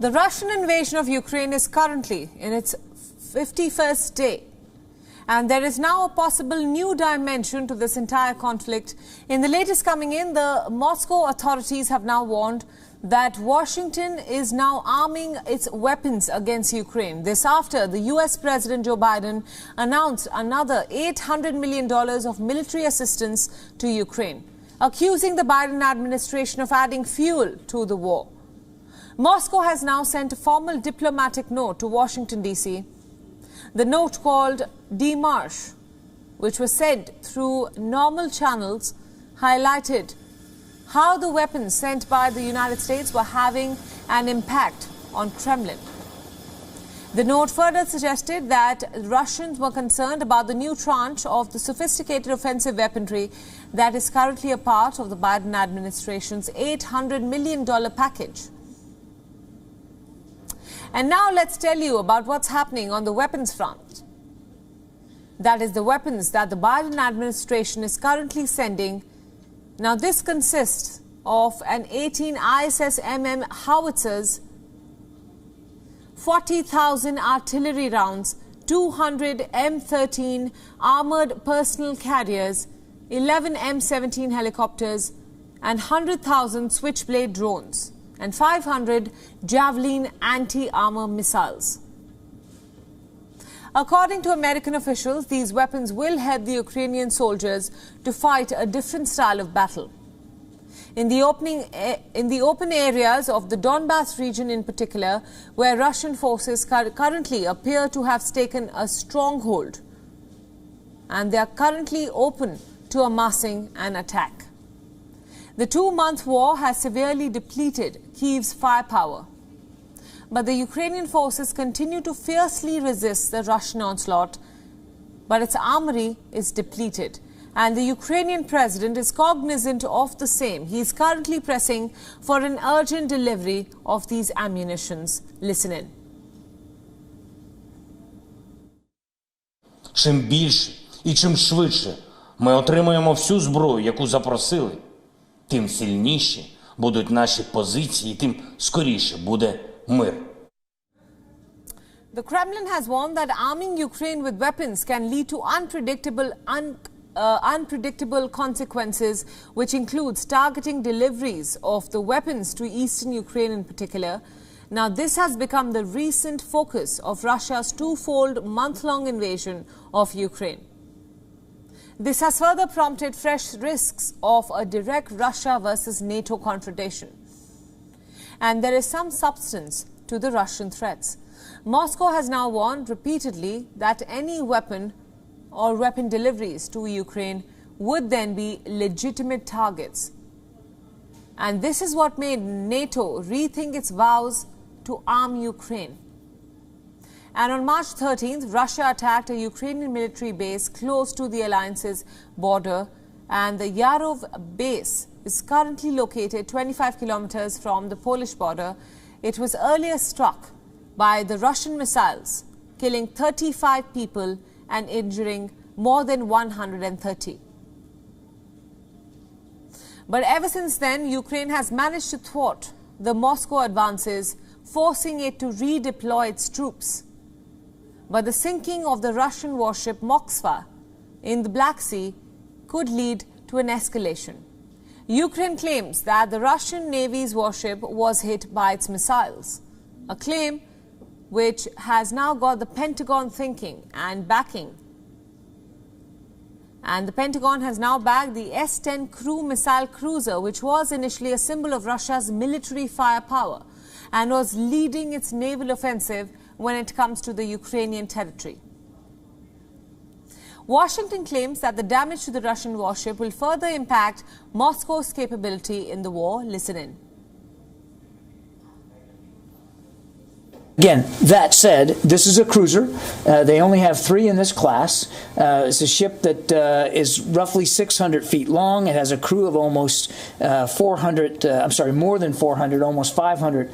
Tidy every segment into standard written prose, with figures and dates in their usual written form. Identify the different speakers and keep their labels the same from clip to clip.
Speaker 1: The Russian invasion of Ukraine is currently in its 51st day. And there is now a possible new dimension to this entire conflict. In the latest coming in, the Moscow authorities have now warned that Washington is now arming its weapons against Ukraine. This after the US President Joe Biden announced another $800 million of military assistance to Ukraine, accusing the Biden administration of adding fuel to the war. Moscow has now sent a formal diplomatic note to Washington, D.C. The note, called Démarche, which was sent through normal channels, highlighted how the weapons sent by the United States were having an impact on Kremlin. The note further suggested that Russians were concerned about the new tranche of the sophisticated offensive weaponry that is currently a part of the Biden administration's $800 million package. And now let's tell you about what's happening on the weapons front. That is, the weapons that the Biden administration is currently sending. Now, this consists of an 18 ISS-MM howitzers, 40,000 artillery rounds, 200 M13 armored personnel carriers, 11 M17 helicopters, and 100,000 Switchblade drones, and 500 Javelin anti-armor missiles. According to American officials, these weapons will help the Ukrainian soldiers to fight a different style of battle. In the open areas of the Donbass region in particular, where Russian forces currently appear to have taken a stronghold, and they are currently open to amassing an attack. The two-month war has severely depleted Kyiv's firepower. But the Ukrainian forces continue to fiercely resist the Russian onslaught, but its armory is depleted. And the Ukrainian president is cognizant of the same. He is currently pressing for an urgent delivery of these ammunitions. Listen in.
Speaker 2: Чим більше і чим швидше ми отримаємо всю зброю, яку запросили, тим сильніші будуть наші позиції, тим скоріше буде мир.
Speaker 1: The Kremlin has warned that arming Ukraine with weapons can lead to unpredictable consequences, which includes targeting deliveries of the weapons to eastern Ukraine in particular. Now, this has become the recent focus of Russia's twofold month-long invasion of Ukraine. This has further prompted fresh risks of a direct Russia versus NATO confrontation. And there is some substance to the Russian threats. Moscow has now warned repeatedly that any weapon or weapon deliveries to Ukraine would then be legitimate targets. And this is what made NATO rethink its vows to arm Ukraine. And on March 13th, Russia attacked a Ukrainian military base close to the alliance's border, and the Yarov base is currently located 25 kilometers from the Polish border. It was earlier struck by the Russian missiles, killing 35 people and injuring more than 130. But ever since then, Ukraine has managed to thwart the Moscow advances, forcing it to redeploy its troops. But the sinking of the Russian warship Moskva in the Black Sea could lead to an escalation. Ukraine claims that the Russian Navy's warship was hit by its missiles, a claim which has now got the Pentagon thinking and backing. And the Pentagon has now backed the S-10 Crew missile cruiser, which was initially a symbol of Russia's military firepower and was leading its naval offensive when it comes to the Ukrainian territory. Washington claims that the damage to the Russian warship will further impact Moscow's capability in the war. Listen in.
Speaker 3: Again, that said, this is a cruiser. They only have 3 in this class. It's a ship that is roughly 600 feet long. It has a crew of almost more than 400, almost 500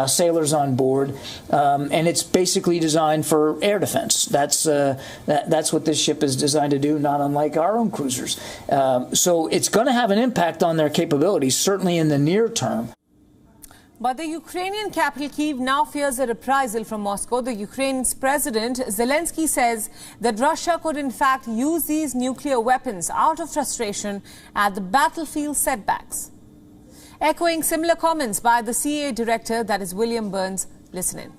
Speaker 3: sailors on board. And it's basically designed for air defense. That's what this ship is designed to do, not unlike our own cruisers. So it's going to have an impact on their capabilities, certainly in the near term.
Speaker 1: But the Ukrainian capital Kyiv now fears a reprisal from Moscow. The Ukraine's President Zelensky says that Russia could in fact use these nuclear weapons out of frustration at the battlefield setbacks. Echoing similar comments by the CIA director, that is William Burns. Listen in.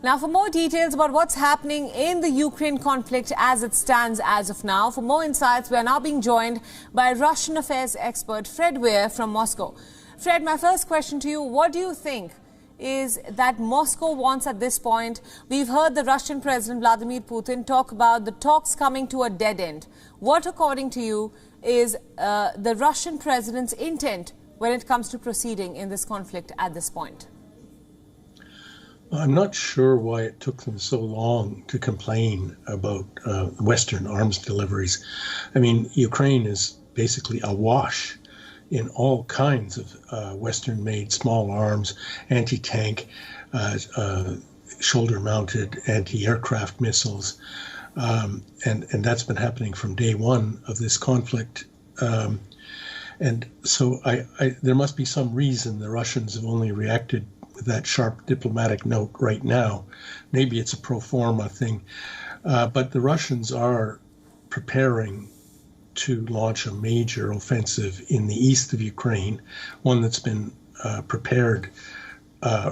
Speaker 1: Now, for more details about what's happening in the Ukraine conflict as it stands as of now, for more insights, we are now being joined by Russian affairs expert Fred Weir from Moscow. Fred, my first question to you, what do you think is that Moscow wants at this point? We've heard the Russian President Vladimir Putin talk about the talks coming to a dead end. What, according to you, is the Russian president's intent when it comes to proceeding in this conflict at this point?
Speaker 4: I'm not sure why it took them so long to complain about Western arms deliveries. I mean, Ukraine is basically awash in all kinds of Western-made small arms, anti-tank, shoulder-mounted anti-aircraft missiles. And that's been happening from day one of this conflict. And so there must be some reason the Russians have only reacted with that sharp diplomatic note right now. Maybe it's a pro forma thing. But the Russians are preparing to launch a major offensive in the east of Ukraine, one that's been prepared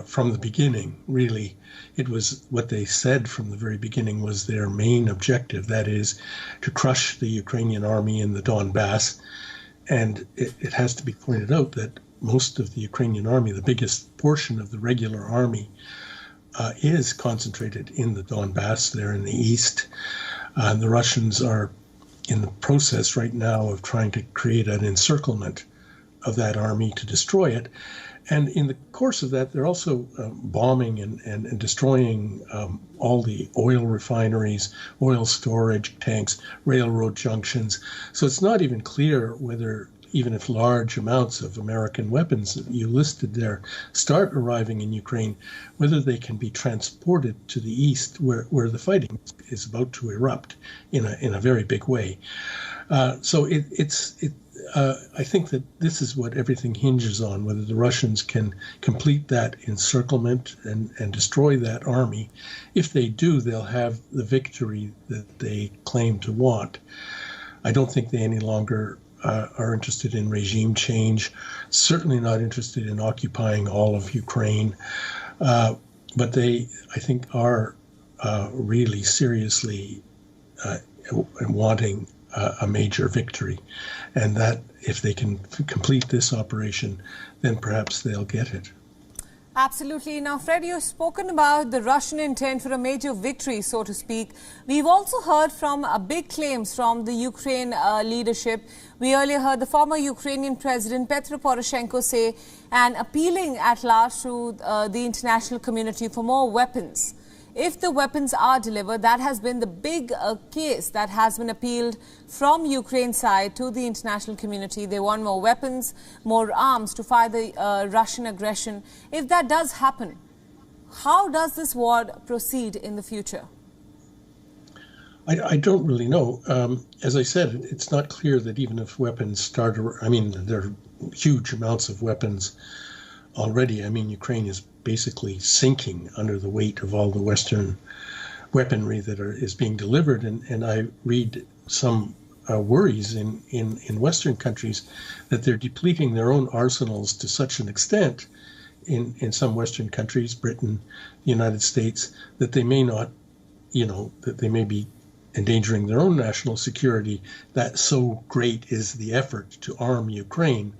Speaker 4: from the beginning. Really, it was what they said from the very beginning was their main objective, that is to crush the Ukrainian army in the Donbass. And it has to be pointed out that most of the Ukrainian army, the biggest portion of the regular army, is concentrated in the Donbass, there in the east. The Russians are in the process right now of trying to create an encirclement of that army to destroy it. And in the course of that, they're also bombing and destroying all the oil refineries, oil storage tanks, railroad junctions. So it's not even clear whether, even if large amounts of American weapons that you listed there start arriving in Ukraine, whether they can be transported to the east where the fighting is about to erupt in a very big way. So I think that this is what everything hinges on, whether the Russians can complete that encirclement and destroy that army. If they do, they'll have the victory that they claim to want. I don't think they any longer are interested in regime change, certainly not interested in occupying all of Ukraine. But they, I think, are really seriously wanting a major victory. And that if they can complete this operation, then perhaps they'll get it.
Speaker 1: Absolutely. Now, Fred, you've spoken about the Russian intent for a major victory, so to speak. We've also heard from big claims from the Ukraine leadership. We earlier heard the former Ukrainian President Petro Poroshenko say and appealing at large to the international community for more weapons. If the weapons are delivered, that has been the big case that has been appealed from Ukraine's side to the international community. They want more weapons, more arms to fight the Russian aggression. If that does happen, how does this war proceed in the future?
Speaker 4: I don't really know. As I said, it's not clear that even if weapons start, I mean, there are huge amounts of weapons already. I mean, Ukraine is basically sinking under the weight of all the Western weaponry that is being delivered. And I read some worries in Western countries that they're depleting their own arsenals to such an extent in some Western countries, Britain, the United States, that they may not, that they may be endangering their own national security. That so great is the effort to arm Ukraine.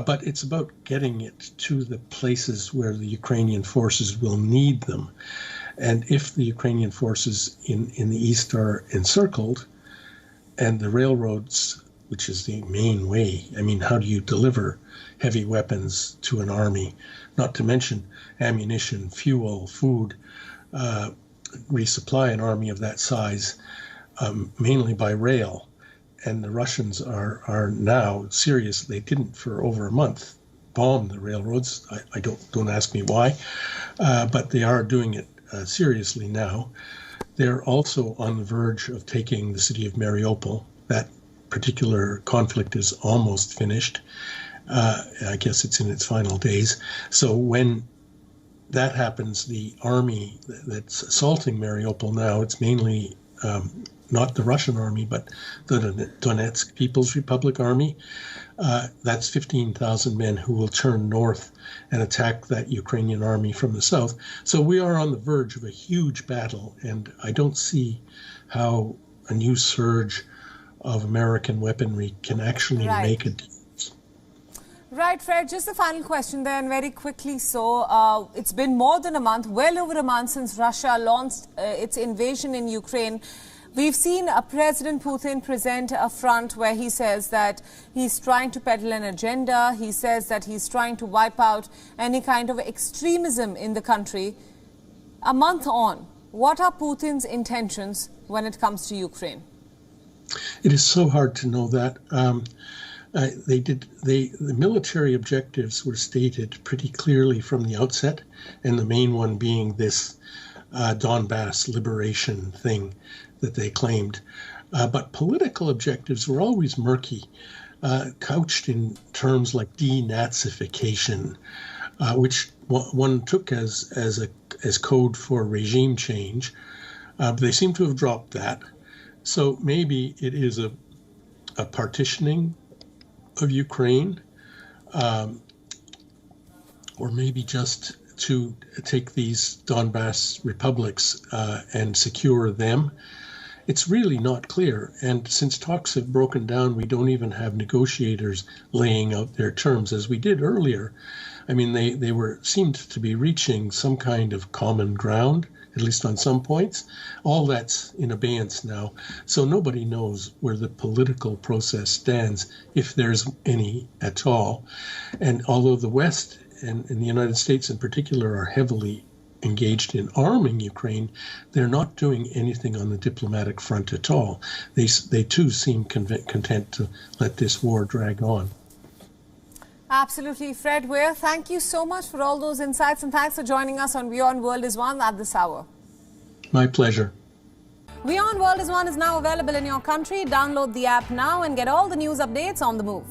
Speaker 4: But it's about getting it to the places where the Ukrainian forces will need them. And if the Ukrainian forces in the east are encircled, and the railroads, which is the main way, I mean, how do you deliver heavy weapons to an army? Not to mention ammunition, fuel, food, resupply an army of that size, mainly by rail. And the Russians are now serious. They didn't for over a month bomb the railroads. I don't ask me why, but they are doing it seriously now. They're also on the verge of taking the city of Mariupol. That particular conflict is almost finished, I guess it's in its final days. So when that happens, the army that's assaulting Mariupol now, it's mainly not the Russian army, but the Donetsk People's Republic Army. That's 15,000 men who will turn north and attack that Ukrainian army from the south. So we are on the verge of a huge battle, and I don't see how a new surge of American weaponry can actually make a difference.
Speaker 1: Right, Fred, just the final question then, very quickly. So it's been more than a month, well over a month since Russia launched its invasion in Ukraine. We've seen President Putin present a front where he says that he's trying to peddle an agenda. He says that he's trying to wipe out any kind of extremism in the country. A month on, what are Putin's intentions when it comes to Ukraine?
Speaker 4: It is so hard to know that. The military objectives were stated pretty clearly from the outset, and the main one being this Donbass liberation thing that they claimed. But political objectives were always murky, couched in terms like denazification, which one took as code for regime change. They seem to have dropped that. So maybe it is a partitioning of Ukraine, or maybe just to take these Donbass republics and secure them. It's really not clear. And since talks have broken down, we don't even have negotiators laying out their terms as we did earlier. I mean, they seemed to be reaching some kind of common ground, at least on some points. All that's in abeyance now. So nobody knows where the political process stands, if there's any at all. And although the West and the United States in particular are heavily engaged in arming Ukraine, they're not doing anything on the diplomatic front at all. They too seem content to let this war drag on.
Speaker 1: Absolutely. Fred Weir, thank you so much for all those insights, and thanks for joining us on Beyond World is One at this hour.
Speaker 4: My pleasure.
Speaker 1: Beyond World is One is now available in your country. Download the app now and get all the news updates on the move.